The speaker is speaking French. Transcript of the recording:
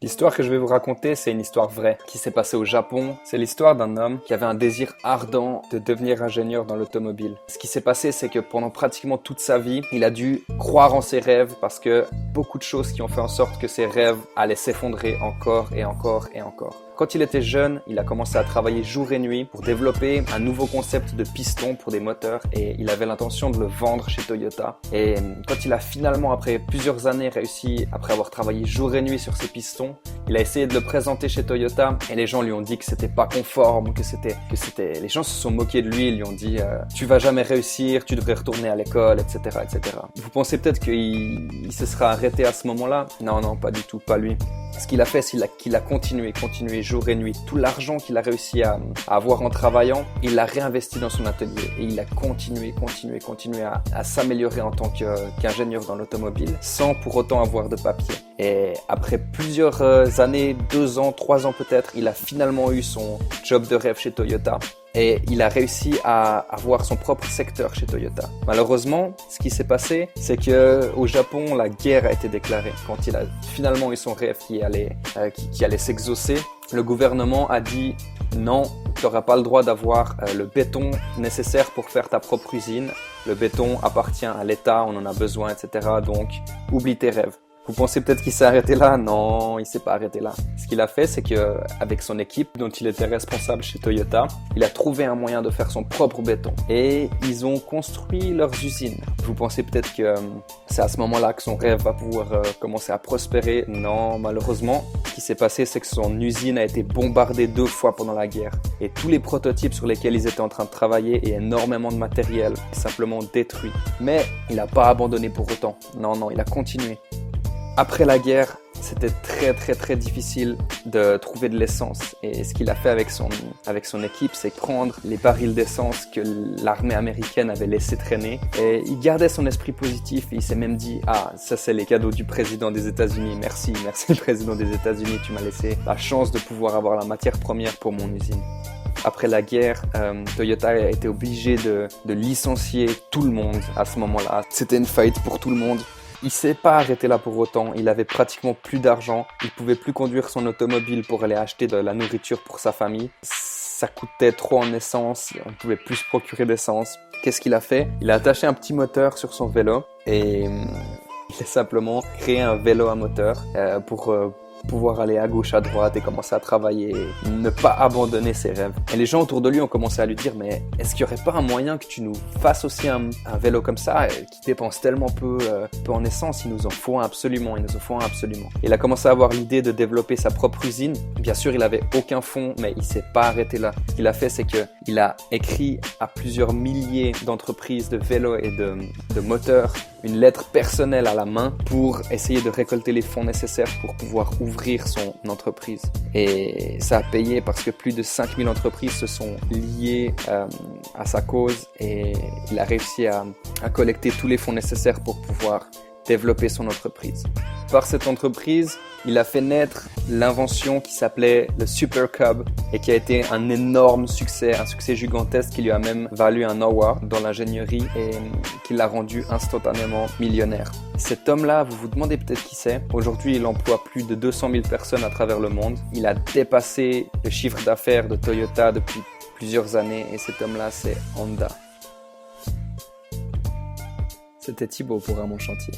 L'histoire que je vais vous raconter, c'est une histoire vraie qui s'est passée au Japon. C'est l'histoire d'un homme qui avait un désir ardent de devenir ingénieur dans l'automobile. Ce qui s'est passé, c'est que pendant pratiquement toute sa vie, il a dû croire en ses rêves parce que beaucoup de choses qui ont fait en sorte que ses rêves allaient s'effondrer encore et encore et encore. Quand il était jeune, il a commencé à travailler jour et nuit pour développer un nouveau concept de piston pour des moteurs et il avait l'intention de le vendre chez Toyota. Et quand il a finalement, après plusieurs années, réussi, après avoir travaillé jour et nuit sur ses pistons, il a essayé de le présenter chez Toyota et les gens lui ont dit que c'était pas conforme, les gens se sont moqués de lui, ils lui ont dit tu vas jamais réussir, tu devrais retourner à l'école, etc., etc. Vous pensez peut-être qu'il se sera arrêté à ce moment-là? Non, pas du tout, pas lui. Ce qu'il a fait, c'est qu'il a continué jour et nuit. Tout l'argent qu'il a réussi à avoir en travaillant, il l'a réinvesti dans son atelier. Et il a continué à s'améliorer en tant qu'ingénieur dans l'automobile, sans pour autant avoir de papier. Et après plusieurs années, 2 ans, 3 ans peut-être, il a finalement eu son job de rêve chez Toyota. Et il a réussi à avoir son propre secteur chez Toyota. Malheureusement, ce qui s'est passé, c'est que au Japon, la guerre a été déclarée. Quand il a finalement eu son rêve qui allait s'exaucer, le gouvernement a dit non, tu n'auras pas le droit d'avoir le béton nécessaire pour faire ta propre usine. Le béton appartient à l'État, on en a besoin, etc. Donc, oublie tes rêves. Vous pensez peut-être qu'il s'est arrêté là? Non, il s'est pas arrêté là. Ce qu'il a fait, c'est que avec son équipe dont il était responsable chez Toyota, il a trouvé un moyen de faire son propre béton. Et ils ont construit leurs usines. Vous pensez peut-être que c'est à ce moment-là que son rêve va pouvoir commencer à prospérer? Non, malheureusement, ce qui s'est passé, c'est que son usine a été bombardée 2 fois pendant la guerre. Et tous les prototypes sur lesquels ils étaient en train de travailler et énormément de matériel simplement détruits. Mais il n'a pas abandonné pour autant. Non, il a continué. Après la guerre, c'était très difficile de trouver de l'essence. Et ce qu'il a fait avec son équipe, c'est prendre les barils d'essence que l'armée américaine avait laissé traîner. Et il gardait son esprit positif et il s'est même dit « Ah, ça c'est les cadeaux du président des États-Unis. Merci président des États-Unis, tu m'as laissé la chance de pouvoir avoir la matière première pour mon usine. » Après la guerre, Toyota a été obligé de licencier tout le monde à ce moment-là. C'était une faillite pour tout le monde. Il s'est pas arrêté là pour autant, il avait pratiquement plus d'argent, il pouvait plus conduire son automobile pour aller acheter de la nourriture pour sa famille. Ça coûtait trop en essence, on ne pouvait plus se procurer d'essence. Qu'est-ce qu'il a fait? Il a attaché un petit moteur sur son vélo et il a simplement créé un vélo à moteur pour pouvoir aller à gauche, à droite et commencer à travailler et ne pas abandonner ses rêves. Et les gens autour de lui ont commencé à lui dire « Mais est-ce qu'il n'y aurait pas un moyen que tu nous fasses aussi un vélo comme ça qui dépense tellement peu en essence? Il nous en faut un absolument. » Il a commencé à avoir l'idée de développer sa propre usine. Bien sûr, il avait aucun fonds, mais il s'est pas arrêté là. Ce qu'il a fait, c'est qu'il a écrit à plusieurs milliers d'entreprises de vélos et de moteurs une lettre personnelle à la main pour essayer de récolter les fonds nécessaires pour pouvoir ouvrir son entreprise. Et ça a payé parce que plus de 5000 entreprises se sont liées à sa cause et il a réussi à collecter tous les fonds nécessaires pour pouvoir développer son entreprise. Par cette entreprise, il a fait naître l'invention qui s'appelait le Super Cub et qui a été un énorme succès, un succès gigantesque qui lui a même valu un award dans l'ingénierie et qui l'a rendu instantanément millionnaire. Cet homme-là, vous vous demandez peut-être qui c'est. Aujourd'hui, il emploie plus de 200 000 personnes à travers le monde. Il a dépassé le chiffre d'affaires de Toyota depuis plusieurs années et cet homme-là, c'est Honda. C'était Thibaut pour Un Monde Chantier.